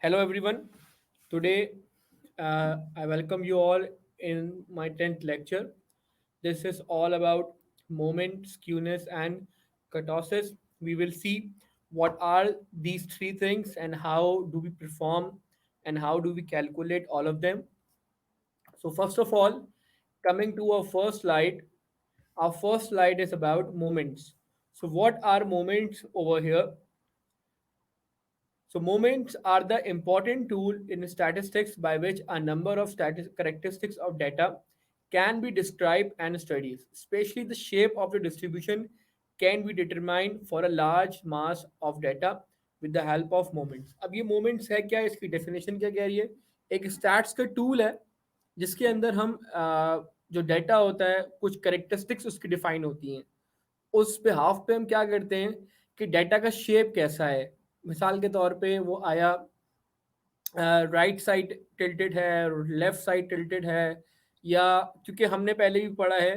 Hello, everyone. Today, I welcome you all in my 10th lecture. This is all about moment, skewness, and kurtosis. We will see what are these three things and how do we perform and how do we calculate all of them. So, first of all, coming to our first slide is about moments. So, what are moments over here? So moments are the important tool in statistics by which a number of characteristics of data can be described and studied. Especially the shape of the distribution can be determined for a large mass of data with the help of moments. अब ये moments है क्या, इसकी definition क्या कह रही है? एक stats का tool है जिसके अंदर हम जो डेटा होता है कुछ करेक्टरिस्टिक्स उसकी डिफाइन होती हैं। उस पे हाफ पे हम क्या करते हैं कि डाटा का शेप कैसा है। मिसाल के तौर पे वो आया राइट साइड टिल्टेड है, लेफ्ट साइड टिल्टेड है, या क्योंकि हमने पहले भी पढ़ा है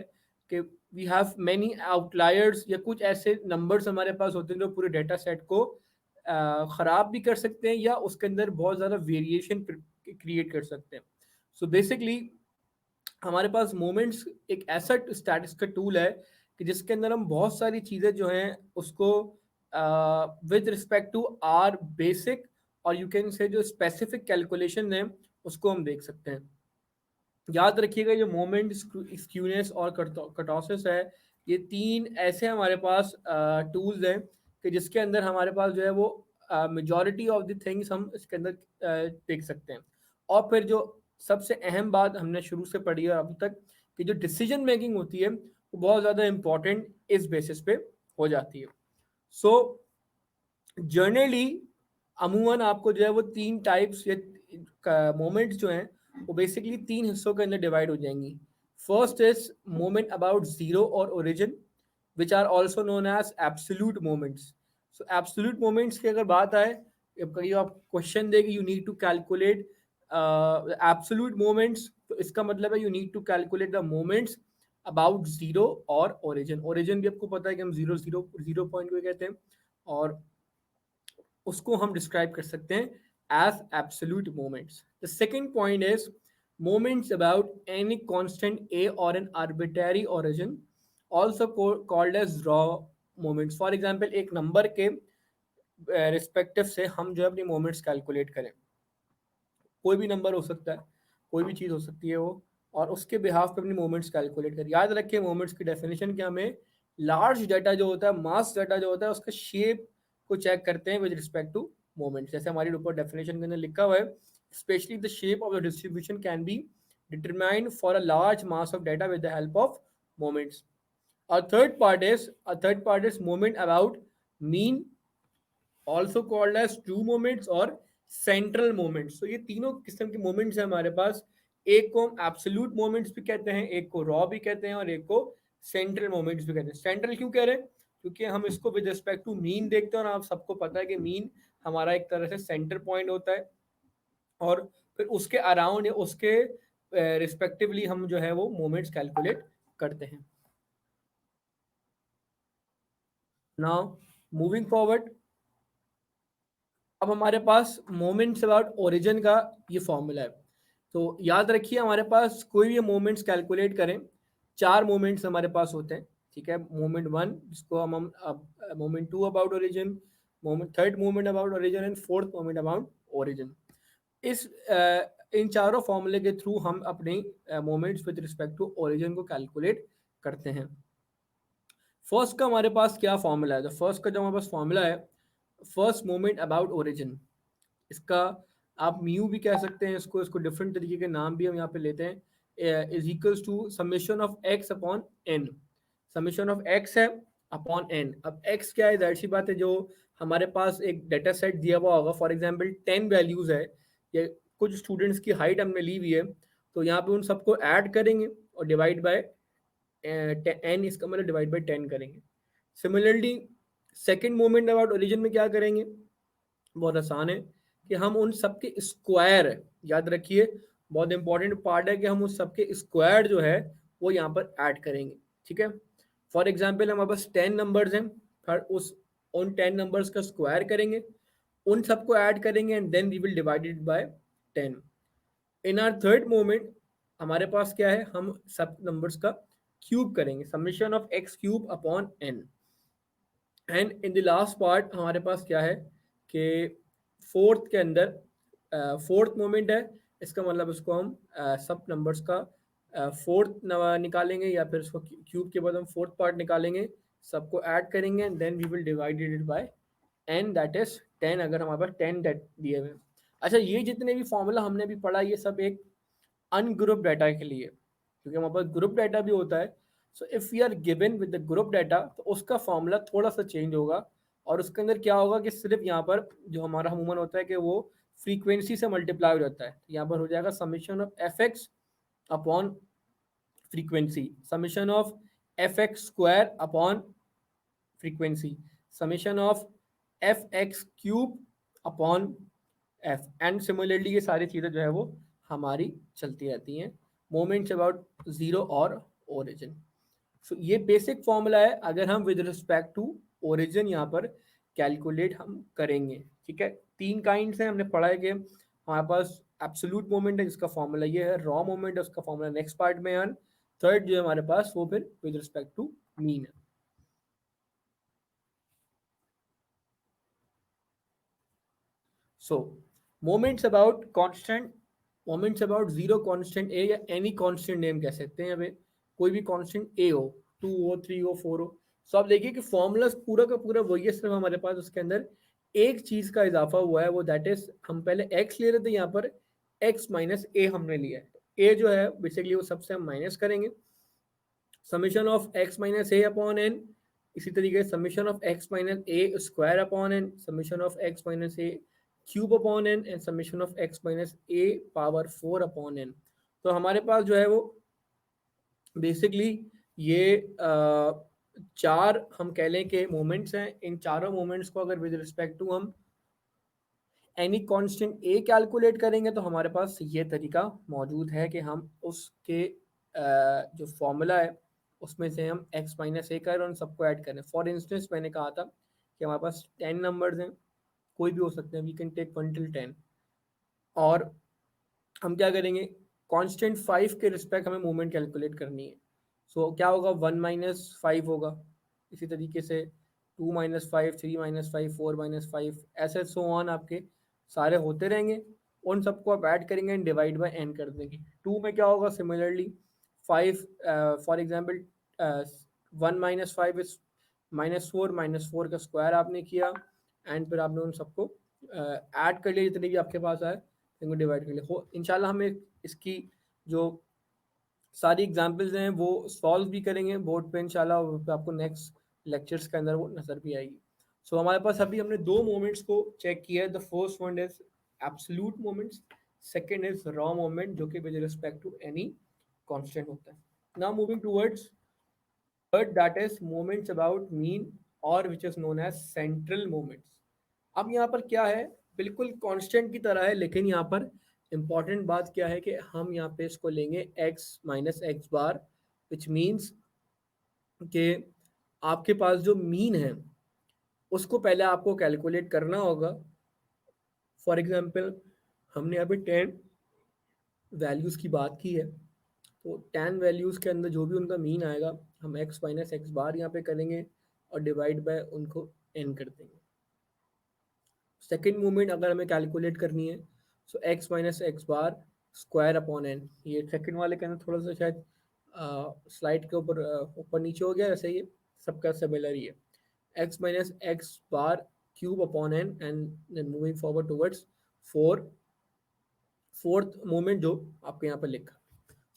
कि वी हैव मैनी आउटलायर्स या कुछ ऐसे नंबर्स हमारे पास होते हैं जो पूरे डेटा सेट को ख़राब भी कर सकते हैं या उसके अंदर बहुत ज़्यादा वेरिएशन क्रिएट कर सकते हैं। सो बेसिकली हमारे पास मोमेंट्स एक ऐसा स्टैटिस का टूल है कि जिसके अंदर हम बहुत सारी चीज़ें जो हैं उसको with respect to our basic और यू कैन से जो स्पेसिफिक कैलकुलेशन है उसको हम देख सकते हैं। याद रखिएगा जो मोमेंट, स्क्यूनेस और कर्टोसिस है, ये तीन ऐसे हमारे पास टूल्स हैं कि जिसके अंदर हमारे पास जो है वो मेजॉरिटी ऑफ द थिंग्स हम इसके अंदर देख सकते हैं। और फिर जो सबसे अहम बात हमने शुरू से पढ़ी है अभी तक कि जो डिसीजन मेकिंग होती है वो बहुत ज़्यादा इंपॉर्टेंट इस बेसिस पे हो जाती है। सो जनरली अमूमन आपको जो है वो तीन टाइप्स या मोमेंट्स जो हैं वो बेसिकली तीन हिस्सों के अंदर डिवाइड हो जाएंगी। First is moment about zero और origin which are also known as absolute moments. So absolute moments की अगर बात आए, कभी आप क्वेश्चन दे कि you need to calculate absolute moments, तो इसका मतलब है you need to calculate the moments about zero और ओरिजिन। ओरिजिन भी आपको पता है कि हम जीरो जीरो जीरो पॉइंट को कहते हैं और उसको हम डिस्क्राइब कर सकते हैं as absolute moments. The second point is moments about any constant a or an arbitrary origin, also called as raw moments. For example, एक नंबर के रिस्पेक्टिव से हम जो है अपनी मोमेंट्स कैलकुलेट करें। कोई भी नंबर हो सकता है, कोई भी चीज़ हो सकती है वो, और उसके बिहाफ पे अपनी मोमेंट्स कैलकुलेट करें। याद रखें मोमेंट्स की डेफिनेशन क्या, हमें लार्ज डाटा जो होता है, मास डाटा जो होता है, उसका शेप को चेक करते हैं विद रिस्पेक्ट टू मोमेंट्स। जैसे हमारी ऊपर डेफिनेशन के अंदर लिखा हुआ है, specially the shape of the distribution can be determined for a large mass of data with the help of moments. A third part is moment about mean, also called as true moments और central moments. तो ये तीनों किस्म के moments हैं हमारे पास। एक को हम एब्सोल्यूट मोमेंट्स भी कहते हैं, एक को रॉ भी कहते हैं और एक को सेंट्रल मोमेंट्स भी कहते हैं। सेंट्रल क्यों कह रहे हैं? क्योंकि हम इसको विद रिस्पेक्ट टू मीन देखते हैं और आप सबको पता है कि मीन हमारा एक तरह से सेंटर पॉइंट होता है और फिर उसके अराउंड या उसके रिस्पेक्टिवली हम जो है वो मोमेंट्स कैलकुलेट करते हैं। नाउ मूविंग फॉरवर्ड, अब हमारे पास मोमेंट्स अबाउट ओरिजिन का ये फॉर्मूला है। तो याद रखिए हमारे पास कोई भी मोमेंट्स कैलकुलेट करें, चार मोमेंट्स हमारे पास होते हैं। ठीक है, मोमेंट वन जिसको हम moment two about origin, moment third moment about origin and fourth moment about origin. इस इन चारों फॉर्मूले के थ्रू हम अपने moments with respect to origin को कैलकुलेट करते हैं। फर्स्ट का हमारे पास क्या फॉर्मूला है? तो फर्स्ट का जो हमारे पास फॉर्मूला है, फर्स्ट मोमेंट अबाउट ओरिजिन, इसका आप म्यू भी कह सकते हैं, इसको डिफरेंट तरीके के नाम भी हम यहाँ पे लेते हैं, is equals to summation of x upon n. Summation of x है अपॉन एन। अब एक्स क्या है? जाहिर सी बात है, जो हमारे पास एक डेटा सेट दिया हुआ होगा, फॉर एग्जाम्पल 10 वैल्यूज है या कुछ स्टूडेंट्स की हाइट हमने ली हुई है, तो यहाँ पे उन सबको ऐड करेंगे और डिवाइड बाय एन, इसका मतलब डिवाइड बाय 10 करेंगे। Similarly second moment about origin में क्या करेंगे? बहुत आसान है कि हम उन सबके स्क्वायर, याद रखिए बहुत इंपॉर्टेंट पार्ट है कि हम उस सबके स्क्वायर जो है वो यहाँ पर ऐड करेंगे। ठीक है, फॉर एग्जाम्पल हमारे पास 10 नंबर्स हैं, फिर उन 10 नंबर्स का स्क्वायर करेंगे उन सबको ऐड करेंगे and then we will divide it by 10. In our third moment हमारे पास क्या है, हम सब नंबर्स का क्यूब करेंगे, summation of x cube upon n. And in the last part हमारे पास क्या है कि फोर्थ के अंदर फोर्थ मोमेंट है, इसका मतलब उसको हम सब नंबर्स का फोर्थ निकालेंगे या फिर उसको क्यूब के बाद हम फोर्थ पार्ट निकालेंगे, सबको ऐड करेंगे and then we will divide it by n, that is 10, अगर हमारे पास 10 डेट दिए हुए हैं. अच्छा, ये जितने भी फॉर्मूला हमने भी पढ़ा ये सब एक अनग्रुप डाटा के लिए, क्योंकि हमारे पास ग्रुप डाटा भी होता है. So if we are given with the group data तो उसका फॉर्मूला थोड़ा सा चेंज होगा, और उसके अंदर क्या होगा कि सिर्फ यहाँ पर जो हमारा अमूमन होता है कि वो फ्रीक्वेंसी से मल्टीप्लाई हो जाता है. तो यहाँ पर हो जाएगा summation of F x upon frequency, summation of F x square upon frequency, summation of F x cube upon F. And similarly ये सारी चीज़ें जो है वो हमारी चलती रहती हैं मोमेंट्स अबाउट जीरो और ओरिजिन. सो ये बेसिक फॉर्मूला है अगर हम विद रिस्पेक्ट टू ओरिजिन यहाँ पर कैलकुलेट हम करेंगे. ठीक है, तीन काइंड्स हैं, हमने पढ़ा है कि हमारे पास एब्सोल्यूट मोमेंट है जिसका फॉर्मूला ये है, रॉ मोमेंट है उसका फॉर्मूला नेक्स्ट पार्ट में है, थर्ड जो है हमारे पास वो फिर विद रिस्पेक्ट टू मीन है. So, moments about constant, moments about zero constant a या any constant name कह सकते हैं. यहाँ पे कोई भी constant a हो, 2 हो, 3 हो, 4 हो. सो आप देखिए कि फॉर्मूला पूरा का पूरा वही है, सिर्फ हमारे पास उसके अंदर एक चीज का इजाफा हुआ है, वो दैट इज हम पहले x ले रहे थे, यहाँ पर x माइनस ए हमने लिया है. a जो है बेसिकली वो सबसे हम माइनस करेंगे, summation of x minus a upon n. इसी तरीके से summation of x minus a square upon n, summation of x minus a cube upon n and summation of x minus a power 4 upon n. तो हमारे पास जो है वो basically ये चार हम कह लें कि मोमेंट्स हैं. इन चारों मोमेंट्स को अगर विद रिस्पेक्ट टू हम एनी कांस्टेंट ए कैलकुलेट करेंगे तो हमारे पास ये तरीका मौजूद है कि हम उसके जो फॉर्मूला है उसमें से हम x माइनस ए करें और उन सबको ऐड करें. फॉर इंस्टेंस मैंने कहा था कि हमारे पास 10 नंबर्स हैं, कोई भी हो सकते हैं, वी कैन टेक 1 till 10, और हम क्या करेंगे, कांस्टेंट 5 के रिस्पेक्ट हमें मूवमेंट कैलकुलेट करनी है. सो क्या होगा, 1 - 5 होगा, इसी तरीके से 2 - 5, 3 - 5, 4 - 5, ऐसे सो ऑन आपके सारे होते रहेंगे. उन सबको आप ऐड करेंगे एंड डिवाइड बाय एन कर देंगे. 2 में क्या होगा, सिमिलरली 5, फॉर एग्जाम्पल 1 - 5 इज -4, -4 का स्क्वायर आपने किया एंड फिर आपने उन सबको ऐड कर लिया जितने भी आपके पास आए, इनको डिवाइड कर लिया. हो इंशाल्लाह हम इसकी जो सारी एग्जांपल्स हैं वो सॉल्व भी करेंगे बोर्ड पे इंशाल्लाह, और आपको नेक्स्ट लेक्चर्स के अंदर वो नज़र भी आएगी. सो हमारे पास अभी हमने दो मोमेंट्स को चेक किया है. The first one is absolute moments, second is raw moment जो कि with respect to any constant होता है. Now moving towards third, that is moments about mean और which is known as central moments. अब यहाँ पर क्या है, बिल्कुल कांस्टेंट की तरह है, लेकिन यहाँ पर इंपॉर्टेंट बात क्या है कि हम यहाँ पे इसको लेंगे x minus x bar, which means कि आपके पास जो मीन है उसको पहले आपको कैलकुलेट करना होगा. फॉर एग्जांपल हमने अभी 10 वैल्यूज़ की बात की है, तो 10 वैल्यूज़ के अंदर जो भी उनका मीन आएगा हम x माइनस एक्स बार यहाँ पे करेंगे और डिवाइड बाय उनको n कर देंगे. सेकेंड मूवमेंट अगर हमें कैलकुलेट करनी है, सो x minus x bar square upon n. ये सेकेंड वाले के अंदर थोड़ा सा शायद स्लाइड के ऊपर ऊपर नीचे हो गया, ऐसे ये सबका सिमिलर ही है. x minus x bar cube upon n and then moving forward towards four, fourth moment जो आपके यहाँ पर लिखा.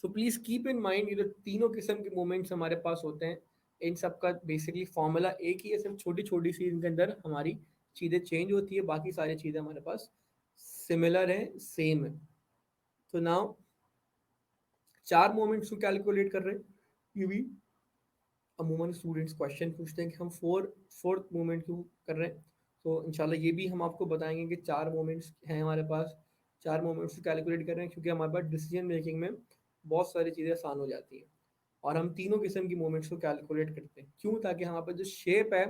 So please keep in mind, ये जो तीनों किस्म के मोमेंट्स हमारे पास होते हैं इन सब का बेसिकली फॉर्मूला एक ही है, सिर्फ छोटी छोटी सी इनके अंदर हमारी चीज़ें चेंज होती है, बाकी सारी चीज़ें हमारे पास सिमिलर है, सेम है. तो नाउ चार मोमेंट्स को कैलकुलेट कर रहे हैं. ये भी अमूमन स्टूडेंट्स क्वेश्चन पूछते हैं कि हम फोर्थ मोमेंट क्यों कर रहे हैं. तो इंशाल्लाह ये भी हम आपको बताएंगे कि चार मोमेंट्स हैं हमारे पास, चार मोमेंट्स को कैलकुलेट कर रहे हैं क्योंकि हमारे पास डिसीजन मेकिंग में बहुत सारी चीज़ें आसान हो जाती हैं. और हम तीनों किस्म की मोमेंट्स को कैलकुलेट करते हैं क्यों, ताकि हमारे पास जो शेप है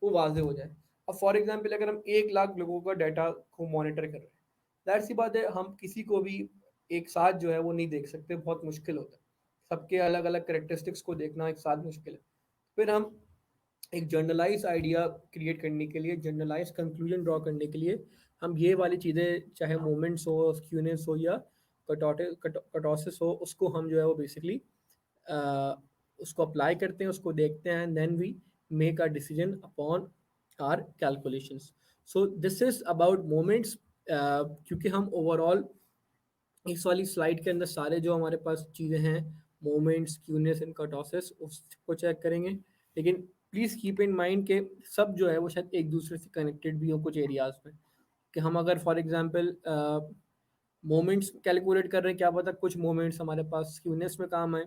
वो वाजे हो जाए. अब फॉर एग्जांपल अगर हम 1 लाख लोगों का डाटा को मॉनिटर कर रहे हैं, जाहिर सी बात है हम किसी को भी एक साथ जो है वो नहीं देख सकते, बहुत मुश्किल होता है। सबके अलग अलग करेक्टरिस्टिक्स को देखना एक साथ मुश्किल है। फिर हम एक जनरलाइज आइडिया क्रिएट करने के लिए, जनरलाइज कंक्लूजन ड्रॉ करने के लिए हम ये वाली चीज़ें, चाहे मोमेंट्स हो, स्क्यूनेस हो या कटोसिस हो, उसको हम जो है वो बेसिकली उसको अप्लाई करते हैं, उसको देखते हैं, then we make a decision upon our calculations. So this is about moments. क्योंकि हम ओवरऑल इस वाली स्लाइड के अंदर सारे जो हमारे पास चीज़ें हैं, मोमेंट्स, क्यूनेस एंड कर्टोसिस, उसको चेक करेंगे। लेकिन प्लीज़ कीप इन माइंड के सब जो है वो शायद एक दूसरे से कनेक्टेड भी हो कुछ एरियाज में। कि हम अगर फॉर एग्जांपल मोमेंट्स कैलकुलेट कर रहे हैं, क्या पता कुछ मोमेंट्स हमारे पास स्क्यूनेस में काम आए।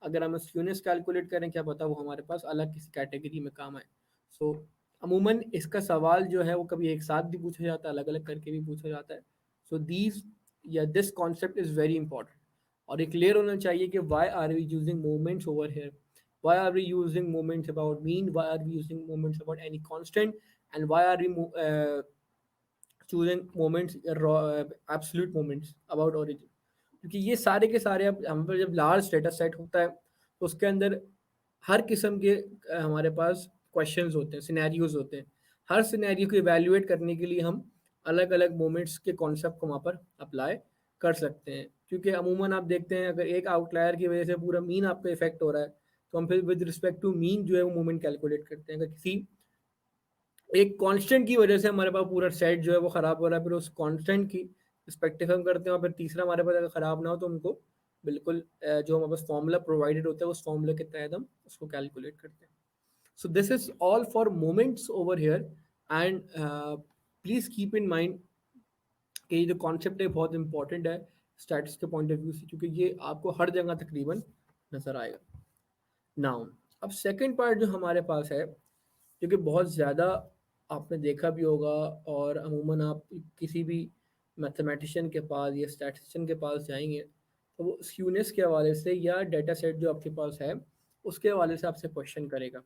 अगर हम स्क्यूनेस कैलकुलेट करें, क्या पता वो हमारे पास अलग किसी कैटेगरी में काम आए। सो अमूमन इसका सवाल जो है वो कभी एक साथ भी पूछा जाता है, अलग अलग करके भी पूछा जाता है। सो दीज या this concept is very important. और ये क्लियर होना चाहिए कि why are we using moments over here, why are we using moments about mean, why are we using moments about any constant, and why are we choosing moments, absolute moments about origin। क्योंकि ये सारे के सारे, अब हम पर जब large data set होता है तो उसके अंदर हर किस्म के हमारे पास क्वेश्चंस होते हैं, सिनेरियोज होते हैं। हर सिनेरियो को इवेल्युएट करने के लिए हम अलग अलग मोमेंट्स के कॉन्सेप्ट को वहाँ पर अप्लाई कर सकते हैं। क्योंकि अमूमन आप देखते हैं अगर एक आउटलायर की वजह से पूरा मीन आप पे इफेक्ट हो रहा है, तो हम फिर विद रिस्पेक्ट टू मीन जो है वो मोमेंट कैलकुलेट करते हैं। अगर किसी एक कांस्टेंट की वजह से हमारे पास पूरा सेट जो है वो खराब हो रहा है, फिर उस कांस्टेंट की रिस्पेक्टिव हम करते हैं। और फिर तीसरा हमारे पास अगर खराब ना हो तो उनको बिल्कुल जो हमारे पास फॉर्मूला प्रोवाइडेड होता है उस फॉर्मूला के तहत हम उसको कैलकुलेट करते हैं। सो this is all for moments over hair. And please keep in mind कि ये जो कॉन्सेप्ट है बहुत इंपॉर्टेंट है स्टैटिस्टिक्स के पॉइंट ऑफ व्यू से, क्योंकि ये आपको हर जगह तकरीबन नजर आएगा। नाउ अब सेकंड पार्ट जो हमारे पास है, क्योंकि बहुत ज़्यादा आपने देखा भी होगा, और अमूमन आप किसी भी मैथमेटिशियन के पास या स्टैटिस्टिशियन के पास जाएंगे तो वो स्क्यूनेस के हवाले से या डेटा सेट जो आपके पास है उसके हवाले से आपसे क्वेश्चन करेगा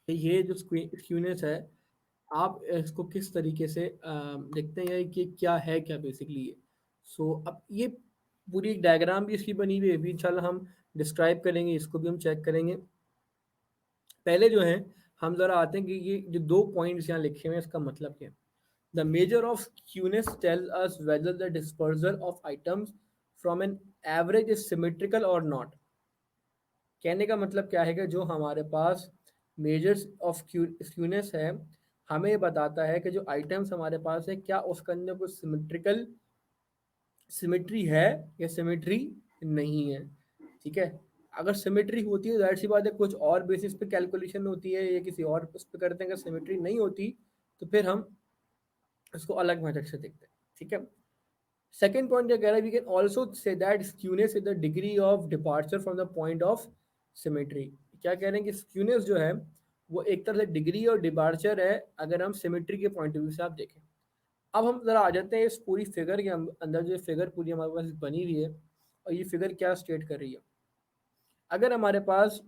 कि ये जो स्क्यूनेस है आप इसको किस तरीके से देखते हैं, या कि क्या है, क्या बेसिकली ये। सो अब ये पूरी एक डायग्राम भी इसकी बनी हुई है, भी इंशाल्लाह हम डिस्क्राइब करेंगे, इसको भी हम चेक करेंगे। पहले जो है हम जरा आते हैं कि ये जो 2 पॉइंट्स यहाँ लिखे हुए हैं इसका मतलब क्या है। The measure of skewness tell us whether the dispersal of items from an average is symmetrical और नॉट। कहने का मतलब क्या है कि जो हमारे पास मेजर्स ऑफ स्क्यूनेस है, हमें ये बताता है कि जो आइटम्स हमारे पास है क्या उसके अंदर कुछ सिमेट्रिकल सिमेट्री है या सिमेट्री नहीं है। ठीक है, अगर सिमेट्री होती है जाहिर सी बात है कुछ और बेसिस पे कैलकुलेशन होती है या किसी और उस पर करते हैं। अगर सिमेट्री नहीं होती तो फिर हम इसको अलग मेथड से देखते हैं। ठीक है, सेकेंड पॉइंट क्या कह रहा है, we can also say that skewness is the degree of departure from the point of symmetry. क्या कह रहे हैं कि स्क्यूनेस जो है वो एक तरह से डिग्री और डिपार्चर है अगर हम सिमेट्री के पॉइंट ऑफ व्यू से आप देखें। अब हम जरा आ जाते हैं इस पूरी फिगर के अंदर, जो फिगर पूरी हमारे पास बनी हुई है, और ये फिगर क्या स्टेट कर रही है। अगर हमारे पास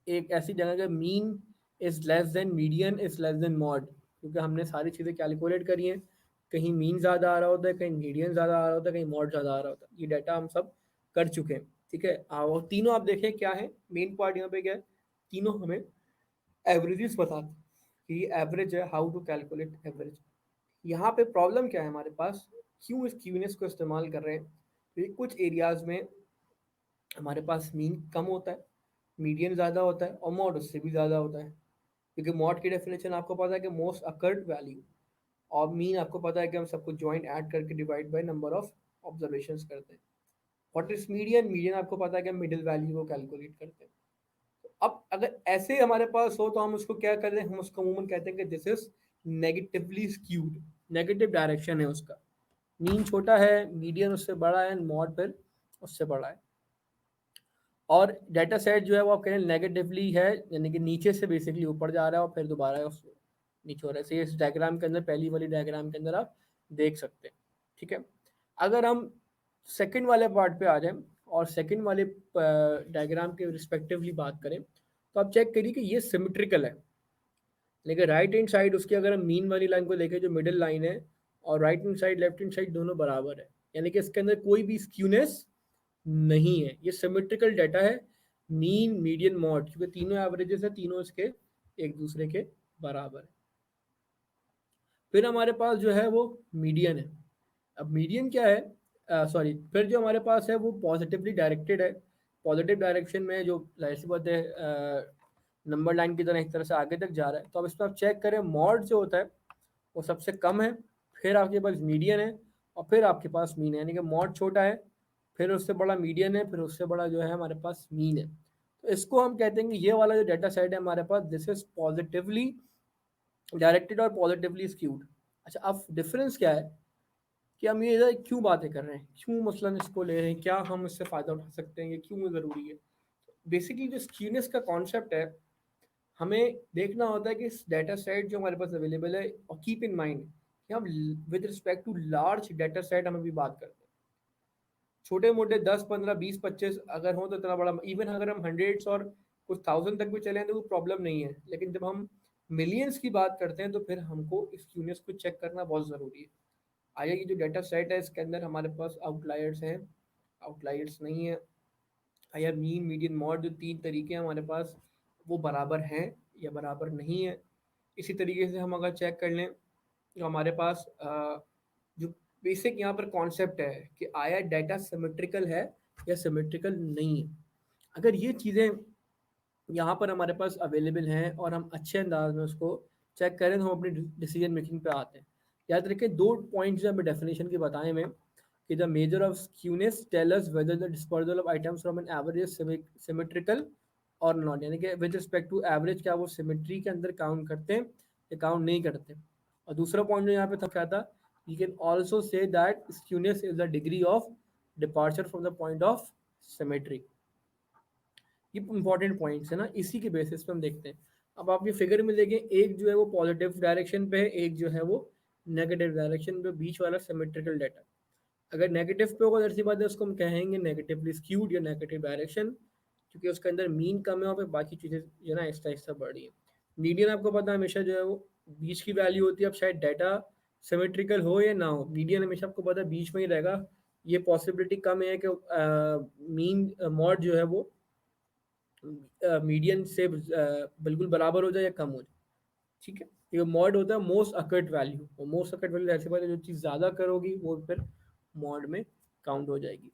एक ऐसी जगह का mean is less then median is less then mod, क्योंकि हमने सारी चीज़ें कैलकुलेट करी हैं, कहीं मीन ज़्यादा आ रहा होता है, कहीं मीडियन ज़्यादा आ रहा होता है, कहीं मॉड ज़्यादा आ रहा होता है, ये डाटा हम सब कर चुके हैं। ठीक है, और तीनों आप देखें क्या है, मेन पार्ट यहाँ पे क्या है, तीनों हमें एवरेजेस बताते हैं कि ये एवरेज है, हाउ टू कैलकुलेट एवरेज। यहाँ पे प्रॉब्लम क्या है हमारे पास, क्यों इस क्यूनेस को इस्तेमाल कर रहे हैं। तो ये कुछ एरियाज में हमारे पास मीन कम होता है, मीडियन ज़्यादा होता है, और मॉड उससे भी ज़्यादा होता है। क्योंकि मॉड की डेफिनेशन आपको पता है कि मोस्ट अकर्ड वैल्यू, और मीन आपको पता है कि हम सबको ज्वाइंट ऐड करके divide by number of observation करते हैं। व्हाट इज मीडियन, मीडियन आपको पता है कि हम मिडिल वैल्यू को कैलकुलेट करते हैं। तो अब अगर ऐसे हमारे पास हो तो हम उसको क्या करते हैं, हम उसको अमूमन कहते हैं कि this is negatively skewed, negative direction है उसका। मीन छोटा है, मीडियन उससे बड़ा है, मॉड फिर उससे बड़ा है। और डाटा सेट जो है वो आप कह रहे हैं नेगेटिवली है, यानी कि नीचे से बेसिकली ऊपर जा रहा है और फिर दोबारा नीचे हो रहा है। सही, इस डायग्राम के अंदर, पहली वाली डायग्राम के अंदर आप देख सकते हैं। ठीक है, अगर हम सेकंड वाले पार्ट पे आ जाएं और सेकंड वाले डायग्राम के रिस्पेक्टिवली बात करें, तो आप चेक करिए कि ये सिमेट्रिकल है। लेकिन राइट हैंड साइड उसके अगर हम मीन वाली लाइन को देखें जो मिडिल लाइन है, और right hand side left hand side दोनों बराबर है, यानी कि इसके अंदर कोई भी स्क्यूनेस नहीं है, ये सिमेट्रिकल डाटा है। मीन मीडियन मॉड, क्योंकि तीनों एवरेजेस है, तीनों इसके एक दूसरे के बराबर है। फिर हमारे पास जो है वो मीडियन है। अब मीडियन क्या है, सॉरी, फिर जो हमारे पास है वो पॉजिटिवली डायरेक्टेड है। पॉजिटिव डायरेक्शन में जो जाहिर सी बात है नंबर लाइन की तरह एक तरह से आगे तक जा रहा है। तो अब इसमें आप चेक करें, मॉड जो होता है वो सबसे कम है, फिर आपके पास मीडियन है, और फिर आपके पास मीन है, यानी कि मॉड छोटा है, फिर उससे बड़ा मीडियन है, फिर उससे बड़ा जो है हमारे पास मीन है। तो इसको हम कहते हैं कि ये वाला जो डाटा सेट है हमारे पास, दिस इज पॉजिटिवली डायरेक्टेड और पॉजिटिवली स्क्यूड। अच्छा, अब डिफरेंस क्या है कि हम ये इधर क्यों बातें कर रहे हैं, क्यों मसलन इसको ले रहे हैं, क्या हम इससे फ़ायदा उठा सकते हैं, ये क्यों ज़रूरी है। बेसिकली जो स्क्यूनेस का कॉन्सेप्ट है, हमें देखना होता है कि इस डाटा सेट जो हमारे पास अवेलेबल है, और कीप इन माइंड कि हम with respect to large data set हम अभी बात करते हैं। छोटे मोटे 10 15 20 25 अगर हो तो इतना बड़ा, इवन अगर हम हंड्रेड्स और कुछ थाउजेंड तक भी चले तो कोई प्रॉब्लम नहीं है, लेकिन जब हम मिलियंस की बात करते हैं तो फिर हमको स्क्यूनेस को चेक करना बहुत ज़रूरी है। आया ये जो डाटा सेट है इसके अंदर हमारे पास आउटलायर्स हैं, आउटलायर्स नहीं है। आया मीन मीडियन मॉड, जो तीन तरीके हैं हमारे पास, वो बराबर हैं या बराबर नहीं है। इसी तरीके से हम अगर चेक कर लें तो हमारे पास जो बेसिक यहाँ पर कॉन्सेप्ट है कि आया डाटा सिमेट्रिकल है या सिमेट्रिकल नहीं है। अगर ये चीज़ें यहाँ पर हमारे पास अवेलेबल हैं और हम अच्छे अंदाज में उसको चेक करें तो हम अपनी डिसीजन मेकिंग पे आते हैं। याद रखें, दो पॉइंट्स जो हमें डेफिनेशन के बताए हुए हैं कि the measure of skewness tell us whether the dispersal of items from an average symmetrical और नॉट, यानी कि विद रिस्पेक्ट टू एवरेज क्या वो सिमेट्री के अंदर काउंट करते हैं या काउंट नहीं करते। और दूसरा पॉइंट जो यहाँ पे था क्या था, you can also say that skewness is the degree of departure from the point of symmetry. ये इंपॉर्टेंट पॉइंट्स है ना, इसी के बेसिस पे हम देखते हैं। अब आप ये फिगर में देखें, एक जो है वो पॉजिटिव डायरेक्शन पे है, एक जो है वो नेगेटिव डायरेक्शन पे, बीच वाला सिमेट्रिकल डाटा। अगर नेगेटिव पे होगा तो ऐसी बात है उसको हम कहेंगे नेगेटिवली स्क्यूड या नेगेटिव डायरेक्शन, क्योंकि उसके अंदर मीन कम है और फिर बाकी चीज़ें जो है ना आहिस्ता आहिस्ता बढ़ रही है। मीडियन आपको पता है हमेशा जो है वो बीच की वैल्यू होती है। अब शायद डाटा सिमेट्रिकल हो या ना हो, मीडियन हमेशा आपको पता है बीच में ही रहेगा। ये पॉसिबिलिटी कम है कि मीन मॉड जो है वो मीडियन से बिल्कुल बराबर हो जाए या कम हो जाए। ठीक है, ये मॉड होता है मोस्ट अकर्ड वैल्यू, और मोस्ट अकर्ड वैल्यू ऐसे बात है जो चीज़ ज़्यादा करोगी वो फिर मॉड में काउंट हो जाएगी।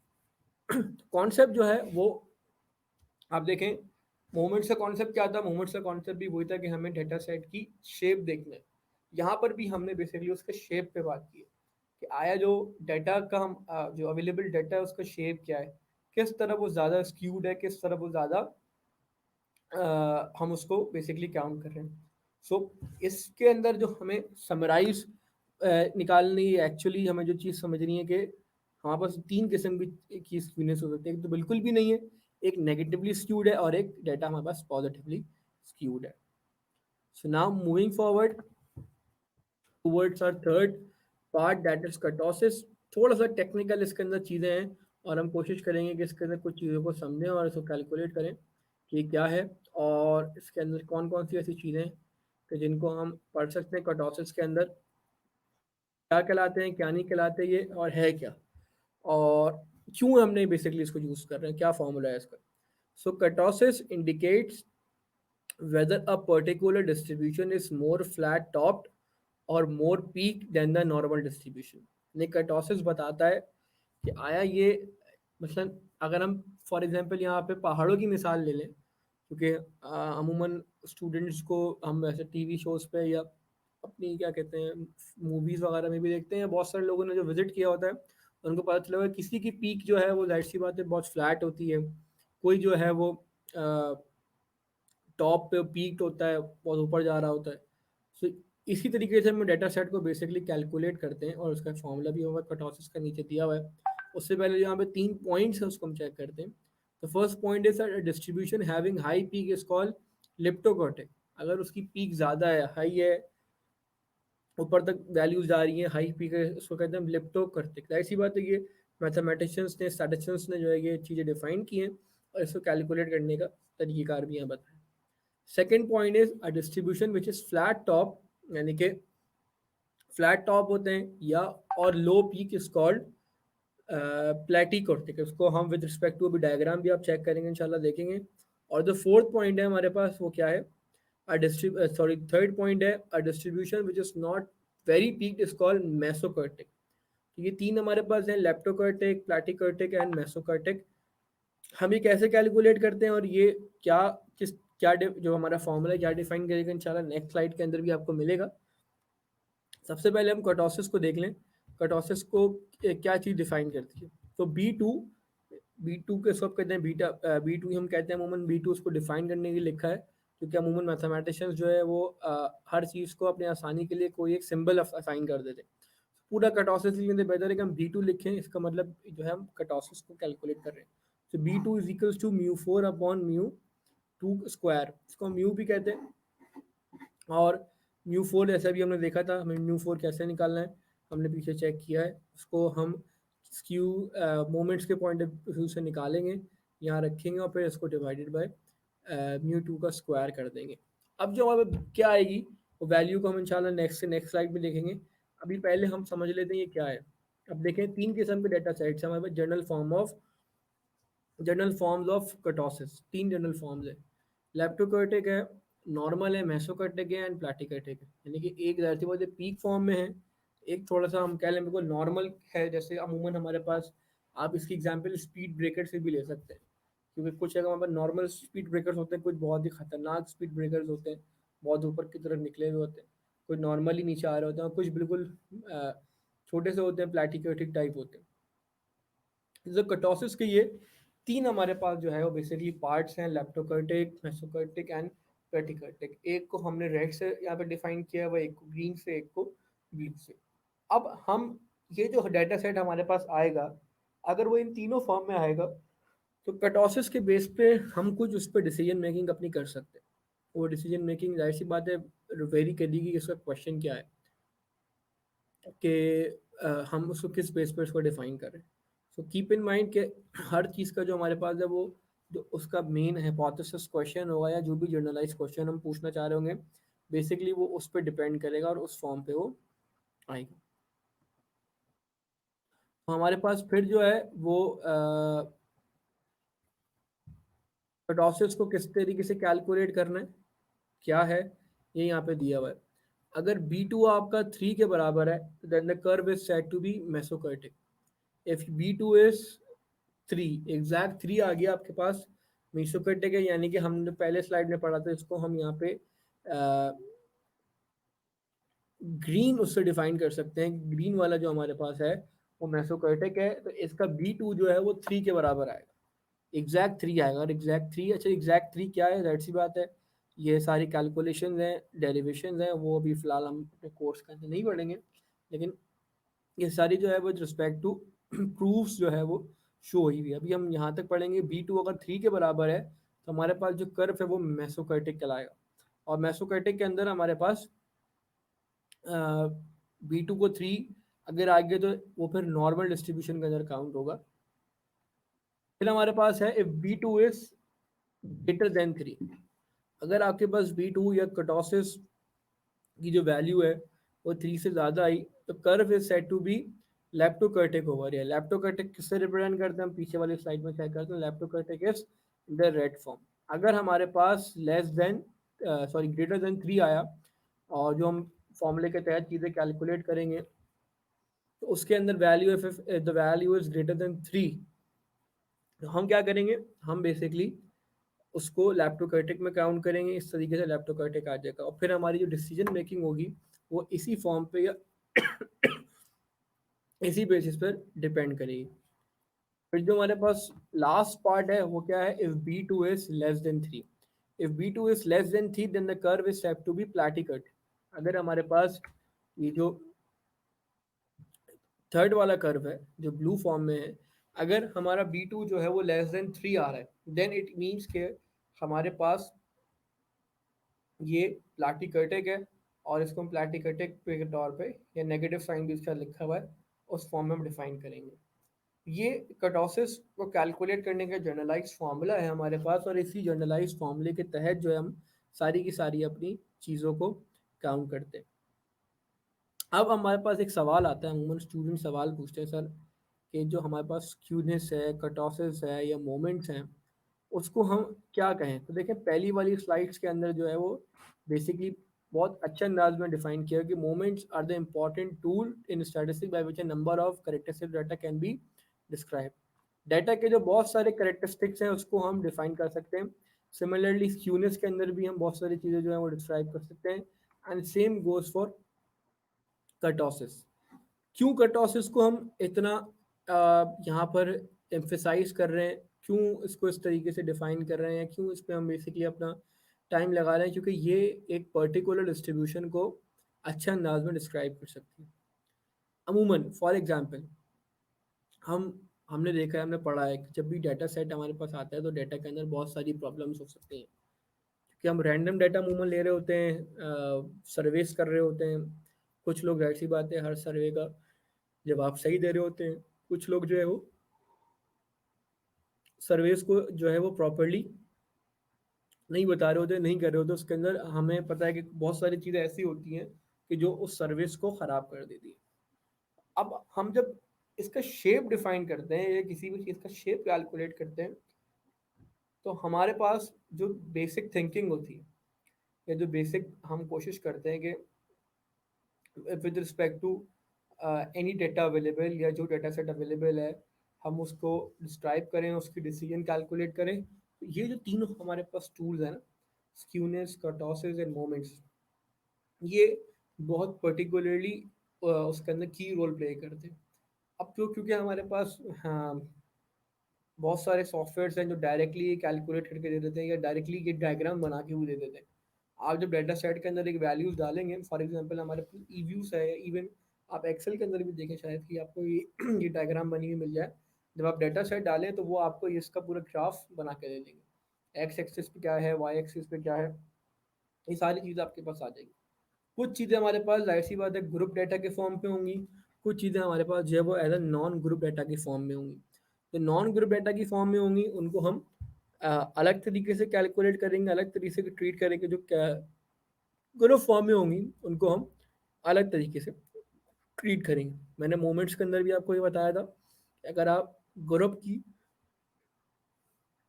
कॉन्सेप्ट जो है वो आप देखें, मोमेंट्स का कॉन्सेप्ट क्या था, मोमेंट्स का कॉन्सेप्ट भी वही था कि हमें डेटा सेट की शेप देखना है। यहाँ पर भी हमने बेसिकली उसके शेप पे बात की है कि आया जो डाटा का हम जो अवेलेबल डाटा है उसका शेप क्या है, किस तरह वो ज़्यादा स्क्यूड है, किस तरह वो ज़्यादा हम उसको बेसिकली काउंट कर रहे हैं। सो इसके अंदर जो हमें समराइज निकालनी है, एक्चुअली हमें जो चीज़ समझनी है कि हमारे पास तीन किस्म की स्क्यूनेस हो सकती है। एक तो बिल्कुल भी नहीं है, एक नेगेटिवली स्क्यूड है, और एक डाटा हमारे पास पॉजिटिवली स्क्यूड है। So now moving forward towards our third part, that is kurtosis. थोड़ा सा टेक्निकल इसके अंदर चीज़ें हैं, और हम कोशिश करेंगे कि इसके अंदर कुछ चीज़ों को समझें और इसको कैलकुलेट करें कि क्या है, और इसके अंदर कौन कौन सी ऐसी चीज़ें हैं कि जिनको हम पढ़ सकते हैं कर्टोसिस के अंदर, क्या कहलाते हैं, क्या नहीं कहलाते ये, और है क्या, और क्यों हमने बेसिकली इसको यूज़ कर रहे हैं, क्या फॉर्मूला है इसका। So kurtosis indicates whether a particular distribution is more flat topped और more peak than the normal distribution। यानी कर्टोसिस बताता है कि आया ये, मतलब अगर हम फॉर एग्जांपल यहाँ पे पहाड़ों की मिसाल ले लें, क्योंकि अमूमन स्टूडेंट्स को हम वैसे टीवी शोज पे या अपनी क्या कहते हैं मूवीज़ वगैरह में भी देखते हैं, बहुत सारे लोगों ने जो विजिट किया होता है उनको पता चला होगा किसी की पीक जो है वो जाहिर सी बात है बहुत फ्लैट होती है, कोई जो है वो टॉप पे पीक होता है, बहुत ऊपर जा रहा होता है। सो इसी तरीके से हम डाटा सेट को बेसिकली कैलकुलेट करते हैं, और उसका फॉर्मूला भी हमारे कर्टोसिस का नीचे दिया हुआ है। उससे पहले यहाँ पे तीन पॉइंट्स हैं उसको हम चेक करते हैं। तो first point is distribution having high peak is called leptokurtic. अगर उसकी पीक ज़्यादा है, हाई है, ऊपर तक वैल्यूज जा रही हैं, हाई पीक है, उसको कहते हैं लिप्टोकोटिक। ऐसी बात है, ये मैथमेटिशियंस ने, स्टैटिस्टिशियंस ने जो है ये चीज़ें डिफाइन की हैं, और इसको कैलकुलेट करने का तरीक़ेकार भी यहाँ बताया। Second point is a distribution which is flat top, यानी कि फ्लैट टॉप होते हैं, या और लो पीक इज कॉल्ड प्लेटिकोटिक। उसको हम विद रिस्पेक्ट टू अभी डायग्राम भी आप चेक करेंगे इंशाल्लाह देखेंगे। और जो फोर्थ पॉइंट है हमारे पास वो क्या है, सॉरी थर्ड पॉइंट है a distribution which is not very peak is called mesokurtic. तो ये तीन हमारे पास है, लेप्टोकर्टिक, प्लेटिकर्टिक एंड मेसोकर्टिक। हम ये कैसे कैलकुलेट करते हैं और ये क्या किस क्या जो हमारा फॉर्मूला है क्या डिफाइन करेगा इंशाल्लाह नेक्स्ट स्लाइड के अंदर भी आपको मिलेगा। सबसे पहले हम कर्टोसिस को देख लें। कर्टोसिस को क्या चीज़ डिफाइन करती है। तो बी टू के सब कहते हैं बीटा, बी टू हम कहते हैं अमूमन बी टू उसको डिफाइन करने के लिए लिखा है, क्योंकि अमूमन मैथमेटिशियंस जो है वो हर चीज़ को अपने आसानी के लिए कोई एक सिंबल असाइन कर देते हैं। पूरा कर्टोसिस लिखने से बेहतर है कि हम बी टू लिखें, इसका मतलब जो है हम कर्टोसिस को कैलकुलेट कर रहे हैं। तो b two is equals to mu four upon mu two square, इसको हम म्यू भी कहते हैं। और म्यू फोर ऐसा भी हमने देखा था, हमें म्यू फोर कैसे निकालना है हमने पीछे चेक किया है। उसको हम स्क्यू मोमेंट्स के पॉइंट ऑफ व्यू से निकालेंगे, यहाँ रखेंगे और फिर इसको डिवाइडेड बाय म्यू टू का स्क्वायर कर देंगे। अब जो हमारे पास क्या आएगी वो वैल्यू को हम इंशाल्लाह नेक्स्ट स्लाइड में देखेंगे। अभी पहले हम समझ लेते हैं ये क्या है। अब देखें तीन किस्म के डेटा सेट्स हमारे पास, जनरल फॉर्म्स ऑफ कर्टोसिस, तीन जनरल फॉर्म्स है। लेप्टोकर्टिक है, नॉर्मल है, मेसोकर्टिक है एंड प्लैटिकर्टिक है। यानी कि एक धरती पर पीक फॉर्म में है, एक थोड़ा सा हम कह लें बिल्कुल नॉर्मल है। जैसे अमूमन हमारे पास आप इसकी एग्जांपल स्पीड ब्रेकर से भी ले सकते हैं, क्योंकि कुछ जगह हमारे पास नॉर्मल स्पीड ब्रेकर्स होते हैं, कुछ बहुत ही खतरनाक स्पीड ब्रेकर्स होते हैं, बहुत ऊपर की तरफ निकले हुए होते हैं, कुछ नॉर्मली नीचे आ रहे होते हैं और कुछ बिल्कुल अ, छोटे से होते हैं, प्लैटिकर्टिक टाइप होते हैं। जो कर्टोसिस के ये तीन हमारे पास जो है वो बेसिकली पार्ट्स हैं, लेप्टोकर्टिक, मेसोकर्टिक एंड पेटिकर्टिक। एक को हमने रेड से यहाँ पे डिफाइन किया है, वो एक को ग्रीन से, एक को ब्लू से। अब हम ये जो डाटा सेट हमारे पास आएगा, अगर वो इन तीनों फॉर्म में आएगा तो कर्टोसिस के बेस पे हम कुछ उस पर डिसीजन मेकिंग अपनी कर सकते हैं। वो डिसीजन मेकिंग जाहिर सी बात है वेरी करेगी कि इसका क्वेश्चन क्या है, कि हम उसको किस बेस पर उसको डिफाइन करें। सो कीप इन माइंड कि हर चीज़ का जो हमारे पास है वो जो उसका मेन हाइपोथेसिस क्वेश्चन होगा या जो भी जनरलाइज क्वेश्चन हम पूछना चाह रहे होंगे, बेसिकली वो उस पर डिपेंड करेगा और उस फॉर्म पे वो आएगा। तो हमारे पास फिर जो है वो कर्टोसिस को किस तरीके से कैलकुलेट करना है क्या है, ये यहाँ पे दिया हुआ है। अगर B2 आपका 3 के बराबर है, then the curve is said to be mesokurtic. If B2 is 3, exact 3 आ गया आपके पास, मेसोकर्टिक है। यानी कि हमने पहले स्लाइड में पढ़ा था, इसको हम यहाँ पे ग्रीन उससे डिफाइन कर सकते हैं। ग्रीन वाला जो हमारे पास है वो मेसोकर्टिक है, तो इसका B2 जो है वो 3 के बराबर आएगा, एग्जैक्ट 3 आएगा। और एग्जैक्ट 3, अच्छा एग्जैक्ट 3 क्या है, जाहिर सी बात है ये सारी कैलकुलेशन हैं, डेरिवेशन हैं, वो अभी फिलहाल हम अपने कोर्स के अंदर नहीं पढ़ेंगे। लेकिन ये सारी जो है वो रिस्पेक्ट टू प्रूफ्स जो है वो शो हुई हुई है। अभी हम यहाँ तक पढ़ेंगे B2 अगर 3 के बराबर है तो हमारे पास जो कर्व है वो मेसोकर्टिक कहलाएगा। और मेसोकर्टिक के अंदर हमारे पास B2 को 3 अगर आगे तो वो फिर नॉर्मल डिस्ट्रीब्यूशन के अंदर काउंट होगा। फिर हमारे पास है if B2 is greater than 3, अगर आपके पास B2 या कर्टोसिस की जो वैल्यू है वो 3 से ज़्यादा आई तो curve is said to be leptokurtic over. या लेप्टोकर्टिक किससे रिप्रेजेंट करते हैं हम पीछे वाली स्लाइड में चेक करते हैं। Leptokurtic is the red form. अगर हमारे पास less than sorry greater than 3 आया और जो हम फॉर्मूले के तहत चीज़ें कैलकुलेट करेंगे तो उसके अंदर value if the value is greater than 3, तो हम क्या करेंगे, हम बेसिकली उसको लैप्टोकर्टिक में काउंट करेंगे। इस तरीके से लैप्टोकर्टिक आ जाएगा और फिर हमारी जो डिसीजन मेकिंग होगी वो इसी फॉर्म पे या इसी बेसिस पर डिपेंड करेगी। फिर जो हमारे पास लास्ट पार्ट है वो क्या है, if B2 is less than 3। If B2 is less than 3 then the curve is said to be platykurtic. अगर हमारे पास ये जो थर्ड वाला कर्व है जो ब्लू फॉर्म में है, अगर हमारा B2 जो है वो लेस देन 3 आ रहा है, देन इट मीन्स के हमारे पास ये प्लाटिकर्टिक है। और इसको हम प्लाटिकर्टिक के तौर पे या नेगेटिव साइन भी इसका लिखा हुआ है उस फॉर्म में हम डिफाइन करेंगे। ये कर्टोसिस को कैलकुलेट करने का जनरलाइज फार्मूला है हमारे पास, और इसी जनरलाइज फार्मूले के तहत जो है हम सारी की सारी अपनी चीज़ों को काउंट करते हैं। अब हमारे पास एक सवाल आता है, अमूमन स्टूडेंट सवाल पूछते हैं, सर कि जो हमारे पास स्क्यूनेस है, कटॉसिस है या मोमेंट्स हैं, उसको हम क्या कहें? तो देखें, पहली वाली स्लाइड्स के अंदर जो है वो बेसिकली बहुत अच्छे अंदाज में डिफाइन किया कि moments are the important tool in statistics by which a number of characteristic data can be describe. Data के जो बहुत सारे करेक्टरिस्टिक्स हैं उसको हम डिफाइन कर सकते हैं। सिमिलरली स्क्यूनेस के अंदर भी हम बहुत सारी चीज़ें जो है वो डिस्क्राइब कर सकते हैं। And same goes for kurtosis. क्यों कर्टोसिस को हम इतना यहाँ पर एम्फेसाइज कर रहे हैं, क्यों इसको इस तरीके से डिफाइन कर रहे हैं, क्यों इस पर हम बेसिकली अपना टाइम लगा रहे हैं? क्योंकि ये एक पर्टिकुलर डिस्ट्रीब्यूशन को अच्छे अंदाज में डिस्क्राइब कर सकती है। अमूमन फॉर एग्जांपल हम हमने देखा है, हमने पढ़ा है कि जब भी डाटा सेट हमारे पास आता है तो डाटा के अंदर बहुत सारी प्रॉब्लम्स हो सकती हैं, क्योंकि हम रैंडम डाटा अमूमन ले रहे होते हैं, सर्वेस कर रहे होते हैं। कुछ लोग, जाहिर सी बात है, हर सर्वे का जवाब सही दे रहे होते हैं। कुछ लोग जो है वो सर्वेस को जो है वो प्रॉपरली नहीं बता रहे होते, नहीं कर रहे होते। उसके अंदर हमें पता है कि बहुत सारी चीज़ें ऐसी होती हैं कि जो उस सर्विस को ख़राब कर देती है। अब हम जब इसका शेप डिफाइन करते हैं या किसी भी चीज़ का शेप कैलकुलेट करते हैं, तो हमारे पास जो बेसिक थिंकिंग होती है या जो बेसिक हम कोशिश करते हैं कि with respect to any data available या जो डेटा सेट अवेलेबल है, हम उसको डिस्क्राइब करें, उसकी डिसीजन कैलकुलेट करें। तो ये जो तीनों हमारे पास टूल्स हैं ना, स्क्यूनेस, कर्टोसिस एंड मोमेंट्स, ये बहुत पर्टिकुलरली उसके अंदर की रोल प्ले करते हैं। अब क्योंकि हमारे पास, हाँ, बहुत सारे सॉफ्टवेयर्स हैं जो डायरेक्टली कैलकुलेट करके दे देते हैं या डायरेक्टली ये डायग्राम बना के भी दे देते हैं। आप जब डाटा सेट के अंदर एक वैल्यूज डालेंगे, फॉर एग्जांपल हमारे पास ई व्यूज है, इवन आप एक्सेल के अंदर भी देखें शायद कि आपको ये ये डायग्राम बनी हुई मिल जाए। जब आप डाटा सेट डालें तो वो आपको इसका पूरा ग्राफ बना के दे देंगे, एक्स एक्सिस पे क्या है, वाई एक्सिस पे क्या है, ये सारी चीज़ें आपके पास आ जाएगी। कुछ चीज़ें हमारे पास, जाहिर सी बात है, ग्रुप डाटा के फॉर्म पे होंगी। कुछ चीज़ें हमारे पास जो है वो as a non group data की फॉर्म में होंगी। तो नॉन ग्रुप डाटा की फॉर्म में होंगी, उनको हम अलग तरीके से कैलकुलेट करेंगे, अलग तरीके से ट्रीट करेंगे। जो ग्रुप फॉर्म में होंगी उनको हम अलग तरीके से ट्रीट करेंगे। मैंने मोमेंट्स के अंदर भी आपको ये बताया था कि अगर आप ग्रुप की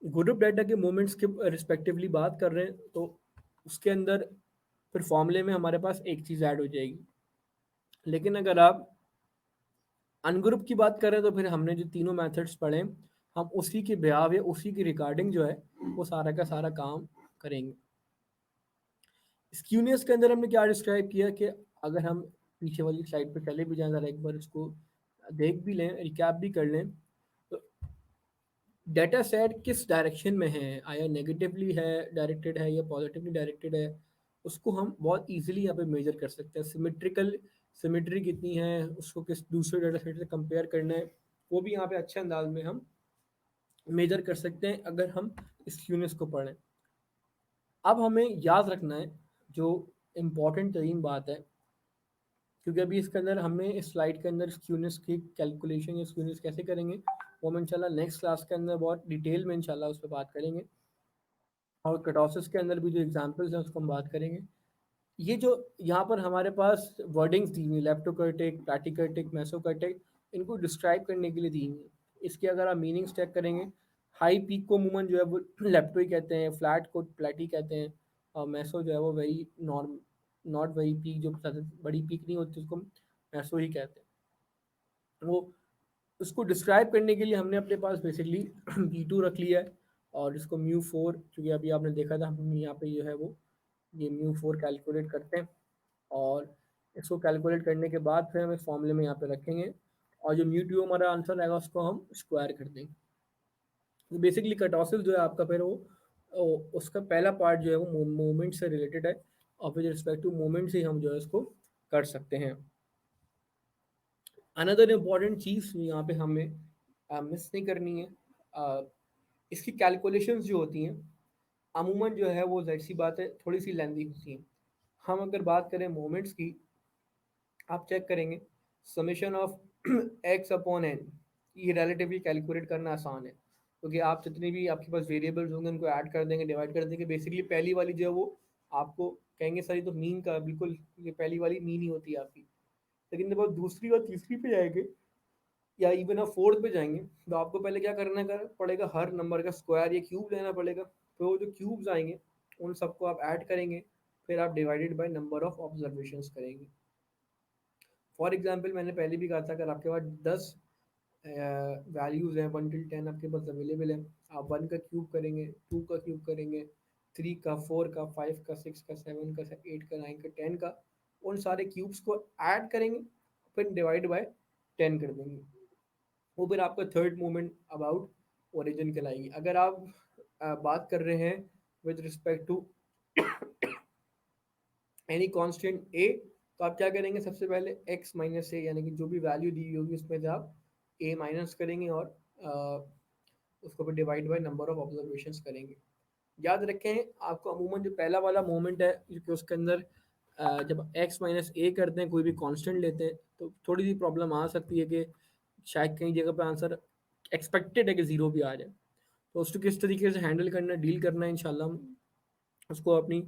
ग्रुप डाटा के मोमेंट्स के रिस्पेक्टिवली बात कर रहे हैं, तो उसके अंदर फिर फॉर्मूले में हमारे पास एक चीज़ ऐड हो जाएगी। लेकिन अगर आप अनग्रुप की बात करें तो फिर हमने जो तीनों मेथड्स पढ़े, हम उसी के ब्याव या उसी की रिकॉर्डिंग जो है वो सारा का सारा काम करेंगे। स्क्यूनियस के अंदर हमने क्या डिस्क्राइब किया कि अगर हम पीछे वाली स्लाइड पे चले भी जाएं, ज़रा एक बार इसको देख भी लें, रिकैप भी कर लें, तो डेटा सेट किस डायरेक्शन में है, आया नेगेटिवली है डायरेक्टेड है या पॉजिटिवली डायरेक्टेड है, उसको हम बहुत इजीली यहाँ पे मेजर कर सकते हैं। सिमेट्री कितनी है, उसको किस दूसरे डेटा सेट से कंपेयर करना है, वो भी यहाँ पे अच्छे अंदाज में हम मेजर कर सकते हैं अगर हम इस यूनिट्स को पढ़ें। अब हमें याद रखना है जो इम्पोर्टेंट तरीन बात है, क्योंकि अभी इसके अंदर हमने इस स्लाइड के अंदर स्क्यूनेस की कैलकुलेशन या स्क्यूनेस कैसे करेंगे वो हम इंशाल्लाह नेक्स्ट क्लास के अंदर बहुत डिटेल में इंशाल्लाह उस पर बात करेंगे। और कटॉसिस के अंदर भी जो एग्जांपल्स हैं उसको हम बात करेंगे। ये जो यहाँ पर हमारे पास वर्डिंग्स दी हुई हैं, लेप्टोकर्टिक, प्लैटिकर्टिक, मेसोकर्टिक, इनको डिस्क्राइब करने के लिए दी हुई हैं। इसके अगर आप मीनिंग्स चेक करेंगे, हाई पीक को अमूमन जो है वो लेप्टो ही कहते हैं, फ्लैट को प्लैटी कहते हैं, और मेसो जो है वो very norm not very peak, जो ज़्यादा बड़ी पीक नहीं होती उसको मेसो ही कहते हैं। वो उसको डिस्क्राइब करने के लिए हमने अपने पास बेसिकली P2 रख लिया है, और इसको म्यू 4, क्योंकि अभी आपने देखा था हम यहाँ पे जो है वो ये म्यू 4 कैलकुलेट करते हैं, और इसको कैलकुलेट करने के बाद फिर हम इस फॉर्मूले में यहाँ पे रखेंगे, और जो म्यू 2 हमारा आंसर आएगा उसको हम स्क्वायर कर देंगे। तो बेसिकली कर्टोसिस जो है आपका फिर उसका पहला पार्ट जो है वो मूवमेंट से रिलेटेड है, और विद रिस्पेक्ट टू मूवमेंट से हम जो है इसको कर सकते हैं। अनदर इम्पॉर्टेंट चीज़ यहाँ पे हमें मिस नहीं करनी है, इसकी कैलकुलेशंस जो होती हैं अमूमन जो है वो जाहिर सी बात है थोड़ी सी लेंदी होती हैं। हम अगर बात करें मोमेंट्स की, आप चेक करेंगे summation of x upon n, ये रिलेटिवली कैलकुलेट करना आसान है, क्योंकि आप जितने भी आपके पास वेरिएबल्स होंगे उनको ऐड कर देंगे, डिवाइड कर देंगे। बेसिकली पहली वाली जो है वो आपको कहेंगे सर ये तो मीन का बिल्कुल, ये पहली वाली मीन ही होती है आपकी। लेकिन जब आप दूसरी और तीसरी पे जाएंगे या इवन आप फोर्थ पे जाएंगे, तो आपको पहले क्या करना पड़ेगा, हर नंबर का स्क्वायर या क्यूब लेना पड़ेगा। तो वो जो क्यूब्स आएंगे उन सबको आप ऐड करेंगे, फिर आप divided by number of observations करेंगे। फॉर एग्जांपल मैंने पहले भी कहा था, अगर आपके पास 10 वैल्यूज हैं 1 till 10 आपके पास अवेलेबल है, आप 1 का क्यूब करेंगे, 2 का क्यूब करेंगे, 3 का, 4 का, 5 का, 6 का, 7 का, 8 का, 9 का, 10 का, उन सारे क्यूब्स को ऐड करेंगे, फिर डिवाइड बाय 10 कर देंगे। वो फिर आपका थर्ड मोमेंट अबाउट ओरिजिन कहलाएगी। अगर आप बात कर रहे हैं with respect to any constant A, तो आप क्या करेंगे, सबसे पहले x माइनस ए, यानी कि जो भी वैल्यू दी होगी उसमें से आप a माइनस करेंगे और उसको फिर divide by number of observations करेंगे। याद रखें, आपको अमूमन जो पहला वाला मोमेंट है कि उसके अंदर जब x माइनस ए करते हैं, कोई भी कांस्टेंट लेते हैं, तो थोड़ी सी प्रॉब्लम आ सकती है कि शायद कई जगह पर आंसर एक्सपेक्टेड है कि ज़ीरो भी आ जाए। तो उसको किस तरीके से हैंडल करना, डील करना है, इंशाल्लाह हम उसको अपनी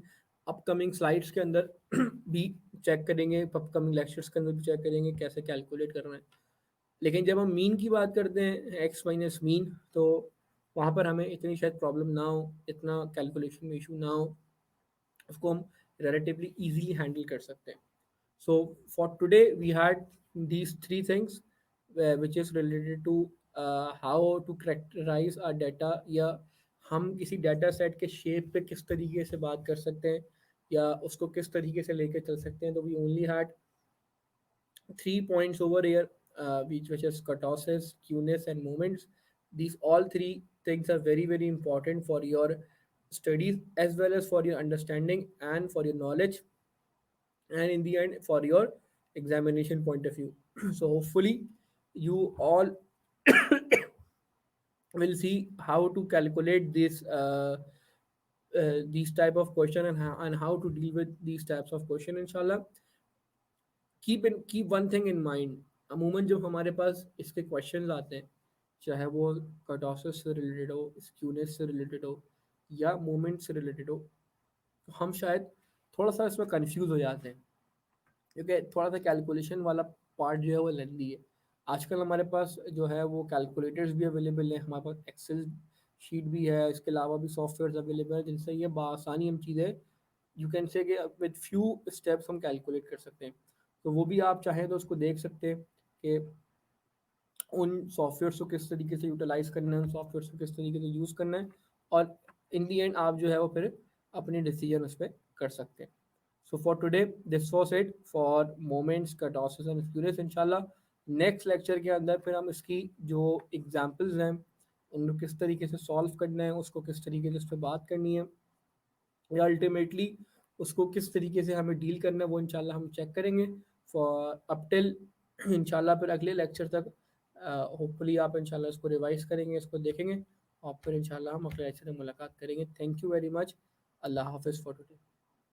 अपकमिंग स्लाइड्स के अंदर भी चेक करेंगे, अपकमिंग लेक्चर्स के अंदर भी चेक करेंगे कैसे कैलकुलेट करना है। लेकिन जब हम मीन की बात करते हैं, एक्स माइनस मीन, तो वहाँ पर हमें इतनी शायद प्रॉब्लम ना हो, इतना कैलकुलेशन में इशू ना हो, उसको हम रिलेटिवली इजीली हैंडल कर सकते हैं। So for today we had these three things, which is related to how to characterize our data, या हम किसी डाटा सेट के शेप पे किस तरीके से बात कर सकते हैं या उसको किस तरीके से लेकर चल सकते हैं। तो we only had 3 points over here, which is kurtosis, skewness and moments. These all three things are very very important for your studies as well as for your understanding and for your knowledge, and in the end for your examination point of view. So hopefully you all will see how to calculate these type of question, and how to deal with these types of question, inshallah. Keep one thing in mind, अमूमन जब हमारे पास इसके questions आते हैं, चाहे वो kurtosis से related हो, स्क्यूनेस से रिलेटेड हो या मोमेंट से रिलेटेड हो, तो हम शायद थोड़ा सा इसमें कंफ्यूज हो जाते हैं, क्योंकि थोड़ा सा कैलकुलेशन वाला पार्ट जो है वो लेंदी है। आजकल हमारे पास जो है वो कैलकुलेटर्स भी अवेलेबल है, हमारे पास एक्सेल शीट भी है, इसके अलावा भी सॉफ्टवेयर अवेलेबल है जिनसे ये बसानी हम चीज़ें, यू कैन से कि विद फ्यू स्टेप्स हम कैलकुलेट कर सकते हैं। तो वो भी आप चाहें तो उसको देख सकते हैं कि उन सॉफ्टवेयर को किस तरीके से यूटिलाइज करना है, उन सॉफ्टवेयर को किस तरीके से यूज़ करना है, और इन दी एंड आप जो है वो फिर अपनी डिसीजन उस पर कर सकते हैं। So for today, this was it for moments, kurtosis and skewness. इंशाल्लाह नेक्स्ट लेक्चर के अंदर फिर हम इसकी जो एग्जाम्पल्स हैं उनको किस तरीके से सॉल्व करना है, उसको किस तरीके से उस पर बात करनी है, या अल्टीमेटली उसको किस तरीके से हमें डील करना है, वो इंशाल्लाह हम चेक करेंगे फॉर अप टिल इंशाल्लाह फिर अगले लेक्चर तक। होपफुली आप इंशाल्लाह इसको रिवाइज करेंगे, इसको देखेंगे, और फिर इंशाल्लाह हम अगले लेक्चर में मुलाकात करेंगे। Thank you very much. अल्लाह हाफिज़ फॉर टुडे।